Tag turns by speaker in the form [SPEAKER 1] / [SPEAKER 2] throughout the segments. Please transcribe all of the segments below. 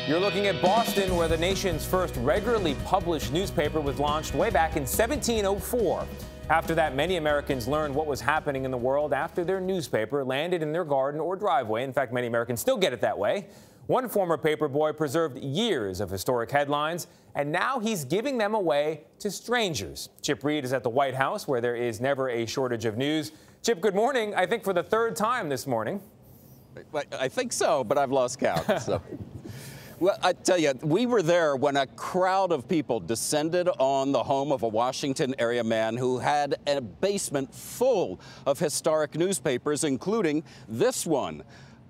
[SPEAKER 1] You're looking at Boston, where the nation's first regularly published newspaper was launched way back in 1704. After that, many Americans learned what was happening in the world after their newspaper landed in their garden or driveway. In fact, many Americans still get it that way. One former paperboy preserved years of historic headlines, and now he's giving them away to strangers. Chip Reid is at the White House, where there is never a shortage of news. Chip, good morning. I think for the third time this morning.
[SPEAKER 2] I think so, but I've lost count. So. Well, I tell you, we were there when a crowd of people descended on the home of a Washington area man who had a basement full of historic newspapers, including this one.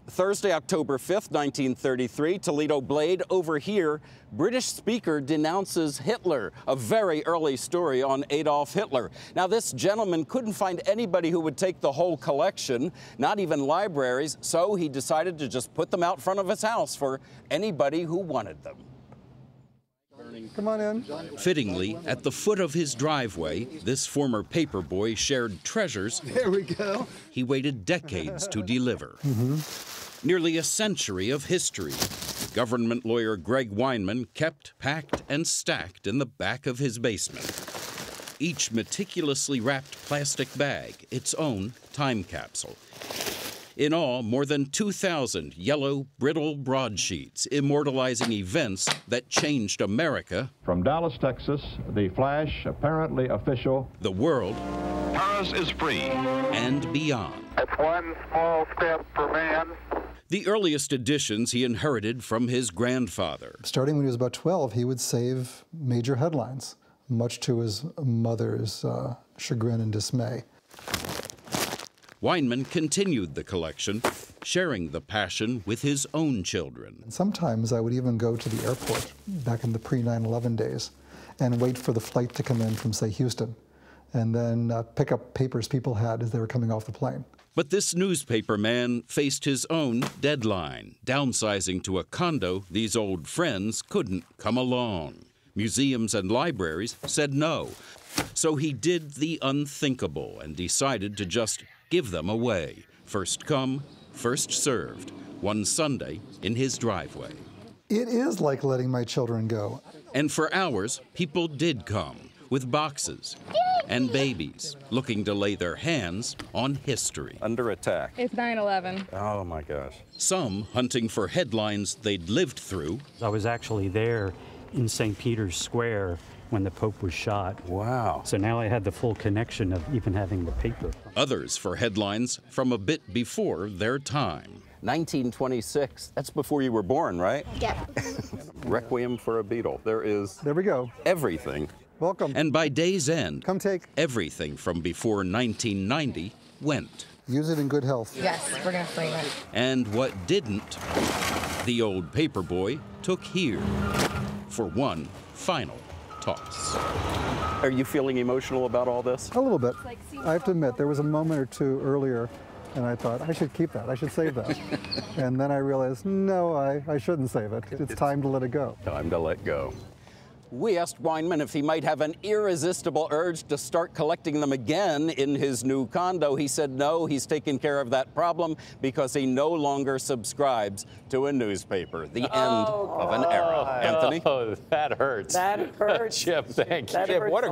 [SPEAKER 2] Thursday, October 5th, 1933, Toledo Blade. Over here, British speaker denounces Hitler, a very early story on Adolf Hitler. Now, this gentleman couldn't find anybody who would take the whole collection, not even libraries, so he decided to just put them out front of his house for anybody who wanted them.
[SPEAKER 3] Come on in.
[SPEAKER 4] Fittingly, at the foot of his driveway, this former paperboy shared treasures.
[SPEAKER 3] There we go.
[SPEAKER 4] He waited decades to deliver. Nearly a century of history. Government lawyer Greg Weinman kept, packed, and stacked in the back of his basement. Each meticulously wrapped plastic bag, its own time capsule. In all, more than 2,000 yellow, brittle broadsheets immortalizing events that changed America.
[SPEAKER 5] From Dallas, Texas, the flash, apparently official.
[SPEAKER 4] The world.
[SPEAKER 6] Paris is free.
[SPEAKER 4] And beyond.
[SPEAKER 7] It's one small step for man.
[SPEAKER 4] The earliest editions he inherited from his grandfather.
[SPEAKER 3] Starting when he was about 12, he would save major headlines, much to his mother's chagrin and dismay.
[SPEAKER 4] Weinman continued the collection, sharing the passion with his own children.
[SPEAKER 3] Sometimes I would even go to the airport, back in the pre-9/11 days, and wait for the flight to come in from, say, Houston, and then pick up papers people had as they were coming off the plane.
[SPEAKER 4] But this newspaper man faced his own deadline, downsizing to a condo these old friends couldn't come along. Museums and libraries said no. So he did the unthinkable and decided to just give them away. First come, first served. One Sunday in his driveway.
[SPEAKER 3] It is like letting my children go.
[SPEAKER 4] And for hours, people did come with boxes and babies looking to lay their hands on history.
[SPEAKER 2] Under attack.
[SPEAKER 8] It's 9/11.
[SPEAKER 2] Oh, my gosh.
[SPEAKER 4] Some hunting for headlines they'd lived through.
[SPEAKER 9] I was actually there in St. Peter's Square when the Pope was shot.
[SPEAKER 2] Wow.
[SPEAKER 9] So now I had the full connection of even having the paper.
[SPEAKER 4] Others for headlines from a bit before their time.
[SPEAKER 2] 1926. That's before you were born, right?
[SPEAKER 8] Yeah.
[SPEAKER 2] Requiem for a Beatle. There
[SPEAKER 3] we go.
[SPEAKER 2] Everything.
[SPEAKER 3] Welcome.
[SPEAKER 4] And by day's end,
[SPEAKER 3] come take
[SPEAKER 4] everything from before 1990 went.
[SPEAKER 3] Use it in good health.
[SPEAKER 8] Yes, we're going to frame it.
[SPEAKER 4] And what didn't, the old paperboy took here for one final toss.
[SPEAKER 2] Are you feeling emotional about all this?
[SPEAKER 3] A little bit. I have to admit, there was a moment or two earlier, and I thought, I should keep that. I should save that. And then I realized, no, I shouldn't save it. It's time to let it go.
[SPEAKER 2] Time to let go. We asked Weinman if he might have an irresistible urge to start collecting them again in his new condo. He said no, he's taken care of that problem because he no longer subscribes to a newspaper. The end of an era. Anthony?
[SPEAKER 10] Oh, that hurts.
[SPEAKER 11] That hurts.
[SPEAKER 10] Chip, thank you.
[SPEAKER 11] Chip,
[SPEAKER 10] what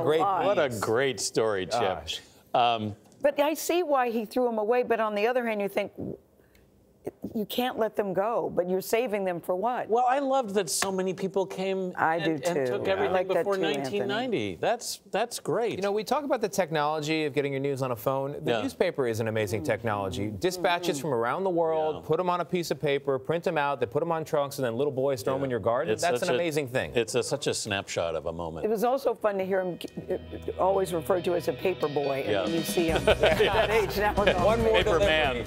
[SPEAKER 10] a great story, Chip.
[SPEAKER 11] But I see why he threw them away, but on the other hand, you think, you can't let them go, but you're saving them for what?
[SPEAKER 10] Well, I loved that so many people came and took everything before 1990. That's great.
[SPEAKER 1] You know, we talk about the technology of getting your news on a phone. The newspaper is an amazing technology. Dispatches from around the world, put them on a piece of paper, print them out, they put them on trunks, and then little boys throw them in your garden. That's an amazing thing.
[SPEAKER 10] It's such a snapshot of a moment.
[SPEAKER 11] It was also fun to hear him always referred to as a paper boy, and then you see him at that age now.
[SPEAKER 10] One more paper man.